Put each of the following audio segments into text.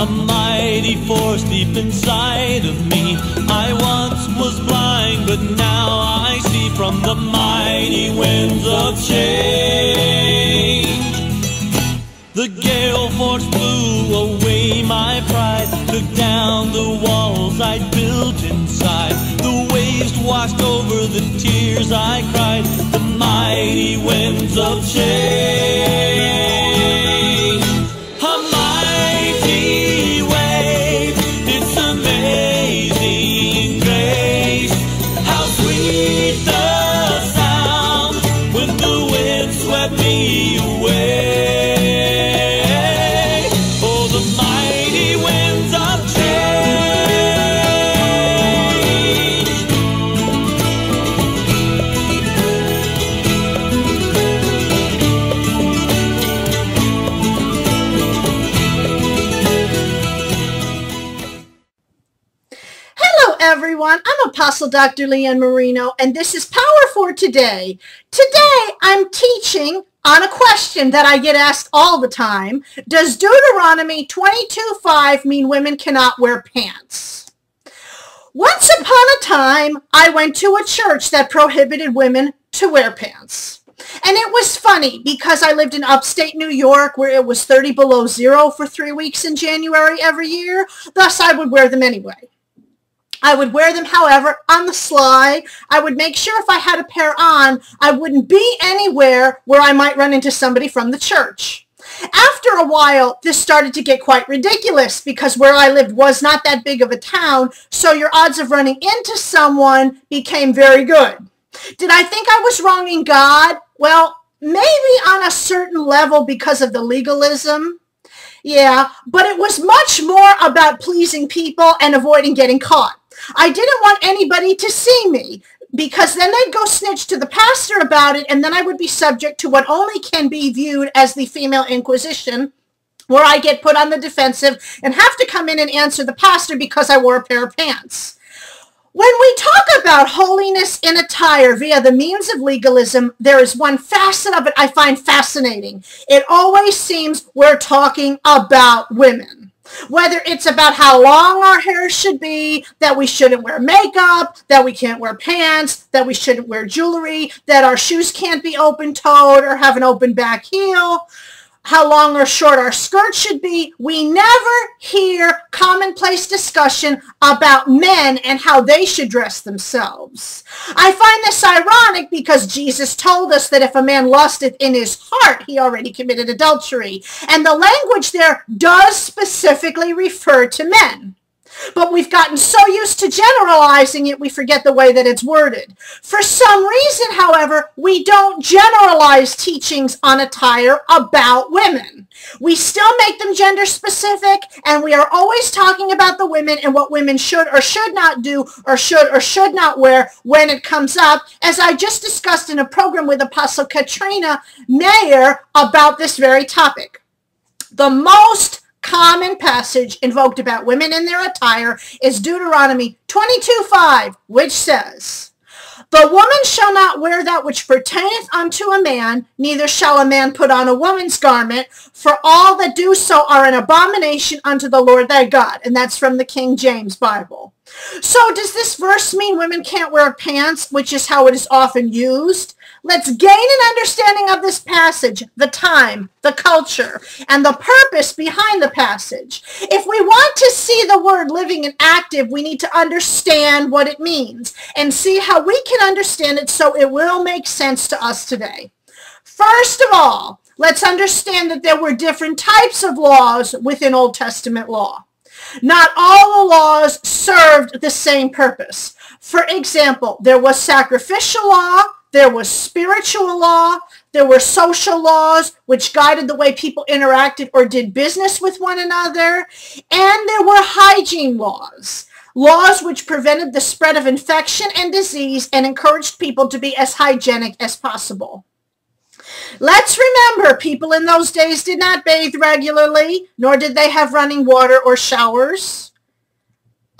a mighty force deep inside of me. I once was blind, but now I see from the mighty winds of change. The gale force blew away my pride, took down the walls I'd built inside. The waves washed over the tears I cried, the mighty winds of change. A mighty wave, it's amazing grace. How sweet the sound when the wind swept me away. Everyone, I'm Apostle Dr. Lee Ann Marino, and this is Power for Today. Today, I'm teaching on a question that I get asked all the time. Does Deuteronomy 22:5 mean women cannot wear pants? Once upon a time, I went to a church that prohibited women to wear pants. And it was funny because I lived in upstate New York where it was 30 below zero for 3 weeks in January every year. Thus, I would wear them anyway. I would wear them, however, on the sly. I would make sure if I had a pair on, I wouldn't be anywhere where I might run into somebody from the church. After a while, this started to get quite ridiculous because where I lived was not that big of a town, so your odds of running into someone became very good. Did I think I was wronging God? Well, maybe on a certain level because of the legalism. Yeah, but it was much more about pleasing people and avoiding getting caught. I didn't want anybody to see me because then they'd go snitch to the pastor about it, and then I would be subject to what only can be viewed as the female Inquisition, where I get put on the defensive and have to come in and answer the pastor because I wore a pair of pants. When we talk about holiness in attire via the means of legalism, there is one facet of it I find fascinating. It always seems we're talking about women. Whether it's about how long our hair should be, that we shouldn't wear makeup, that we can't wear pants, that we shouldn't wear jewelry, that our shoes can't be open-toed or have an open back heel, how long or short our skirt should be, we never hear commonplace discussion about men and how they should dress themselves. I find this ironic because Jesus told us that if a man lusteth in his heart, he already committed adultery. And the language there does specifically refer to men. But we've gotten so used to generalizing it, we forget the way that it's worded. For some reason, however, we don't generalize teachings on attire about women. We still make them gender specific, and we are always talking about the women and what women should or should not do or should not wear when it comes up, as I just discussed in a program with Apostle Katrina Mayer about this very topic. The most common passage invoked about women in their attire is Deuteronomy 22:5, which says, "The woman shall not wear that which pertaineth unto a man, neither shall a man put on a woman's garment, for all that do so are an abomination unto the Lord thy God." And that's from the King James Bible. So does this verse mean women can't wear pants, which is how it is often used? Let's gain an understanding of this passage, the time, the culture, and the purpose behind the passage. If we want to see the word living and active, we need to understand what it means and see how we can understand it so it will make sense to us today. First of all, let's understand that there were different types of laws within Old Testament law. Not all the laws served the same purpose. For example, there was sacrificial law, there was spiritual law, there were social laws which guided the way people interacted or did business with one another, and there were hygiene laws. Laws which prevented the spread of infection and disease and encouraged people to be as hygienic as possible. Let's remember, people in those days did not bathe regularly, nor did they have running water or showers.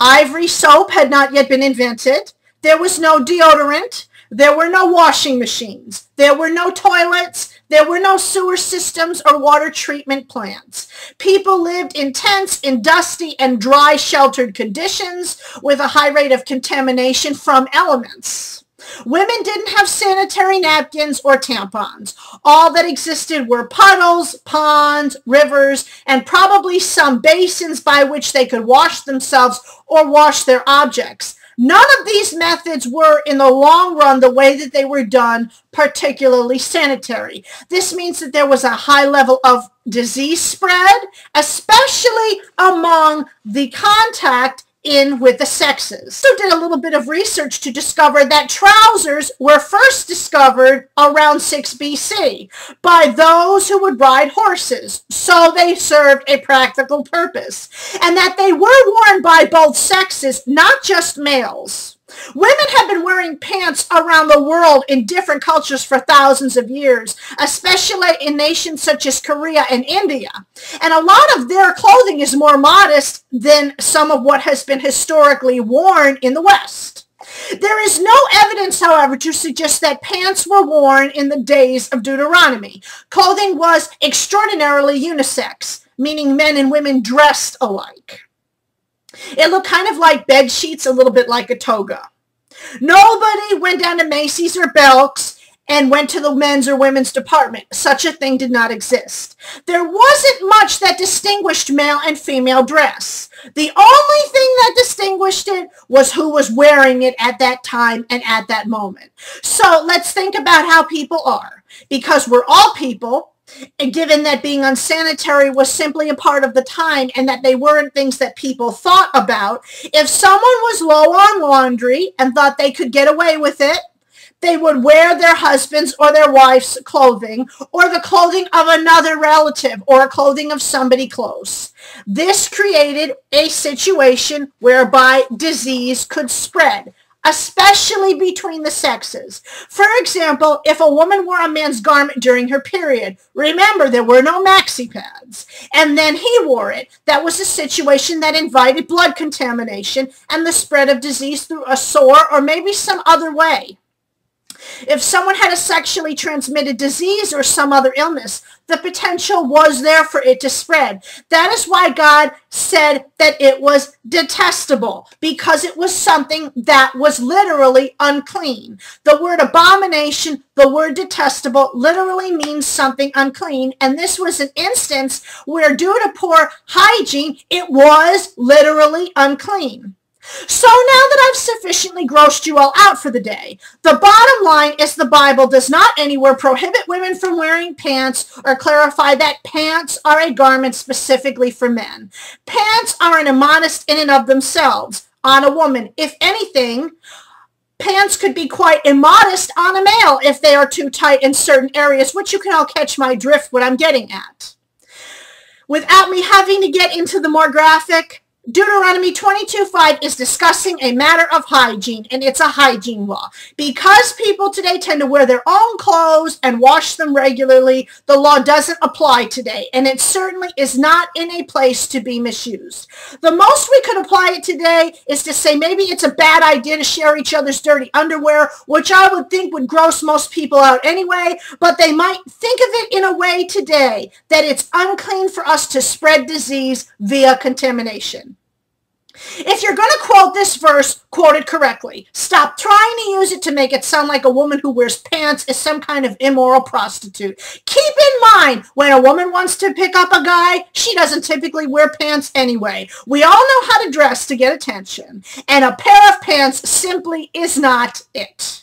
Ivory soap had not yet been invented. There was no deodorant. There were no washing machines. There were no toilets. There were no sewer systems or water treatment plants. People lived in tents in dusty and dry sheltered conditions with a high rate of contamination from elements. Women didn't have sanitary napkins or tampons. All that existed were puddles, ponds, rivers, and probably some basins by which they could wash themselves or wash their objects. None of these methods were, in the long run, the way that they were done, particularly sanitary. This means that there was a high level of disease spread, especially among the contact in with the sexes. So did a little bit of research to discover that trousers were first discovered around 6 BC by those who would ride horses. So they served a practical purpose, and that they were worn by both sexes, not just males. Women have been wearing pants around the world in different cultures for thousands of years, especially in nations such as Korea and India. And a lot of their clothing is more modest than some of what has been historically worn in the West. There is no evidence, however, to suggest that pants were worn in the days of Deuteronomy. Clothing was extraordinarily unisex, meaning men and women dressed alike. It looked kind of like bed sheets, a little bit like a toga. Nobody went down to Macy's or Belk's and went to the men's or women's department. Such a thing did not exist. There wasn't much that distinguished male and female dress. The only thing that distinguished it was who was wearing it at that time and at that moment. So let's think about how people are. Because we're all people, and given that being unsanitary was simply a part of the time and that they weren't things that people thought about, if someone was low on laundry and thought they could get away with it, they would wear their husband's or their wife's clothing or the clothing of another relative or clothing of somebody close. This created a situation whereby disease could spread, especially between the sexes. For example, if a woman wore a man's garment during her period, remember there were no maxi pads, and then he wore it, that was a situation that invited blood contamination and the spread of disease through a sore or maybe some other way. If someone had a sexually transmitted disease or some other illness, the potential was there for it to spread. That is why God said that it was detestable, because it was something that was literally unclean. The word abomination, the word detestable, literally means something unclean, and this was an instance where due to poor hygiene, it was literally unclean. So now that I've sufficiently grossed you all out for the day, the bottom line is the Bible does not anywhere prohibit women from wearing pants or clarify that pants are a garment specifically for men. Pants aren't immodest in and of themselves on a woman. If anything, pants could be quite immodest on a male if they are too tight in certain areas, which you can all catch my drift what I'm getting at. Without me having to get into the more graphic, Deuteronomy 22:5 is discussing a matter of hygiene, and it's a hygiene law. Because people today tend to wear their own clothes and wash them regularly, the law doesn't apply today, and it certainly is not in a place to be misused. The most we could apply it today is to say maybe it's a bad idea to share each other's dirty underwear, which I would think would gross most people out anyway, but they might think of it in a way today that it's unclean for us to spread disease via contamination. If you're going to quote this verse, quote it correctly. Stop trying to use it to make it sound like a woman who wears pants is some kind of immoral prostitute. Keep in mind, when a woman wants to pick up a guy, she doesn't typically wear pants anyway. We all know how to dress to get attention, and a pair of pants simply is not it.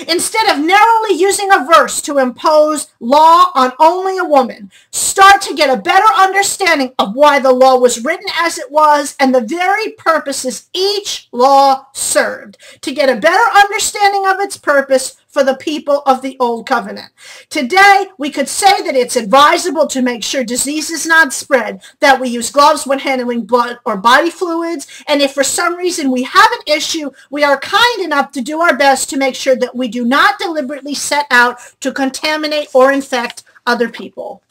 Instead of narrowly using a verse to impose law on only a woman, start to get a better understanding of why the law was written as it was and the very purposes each law served, to get a better understanding of its purpose for the people of the Old Covenant. Today, we could say that it's advisable to make sure disease is not spread, that we use gloves when handling blood or body fluids, and if for some reason we have an issue, we are kind enough to do our best to make sure that we do not deliberately set out to contaminate or infect other people.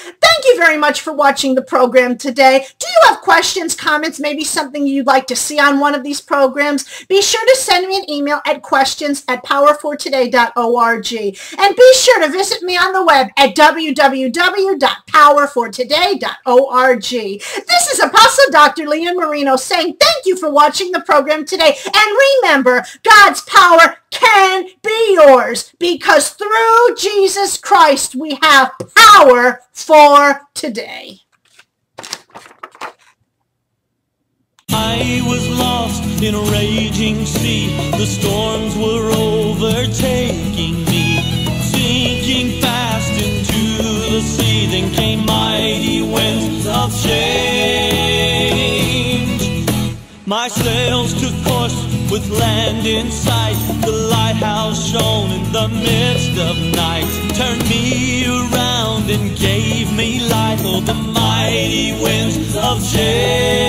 Thank you very much for watching the program today. Do you have questions, comments, maybe something you'd like to see on one of these programs? Be sure to send me an email at questions@powerfortoday.org. And be sure to visit me on the web at www.powerfortoday.org. This is Apostle Dr. Lee Ann Marino saying thank you for watching the program today. And remember, God's power can be yours because through Jesus Christ we have power for today. I was lost in a raging sea. The storms were overtaking me, sinking fast into the sea. Then came mighty winds of change. My sails took course with land in sight. The lighthouse shone in the midst of night, turned me around and gave me light. Oh, the mighty winds of change.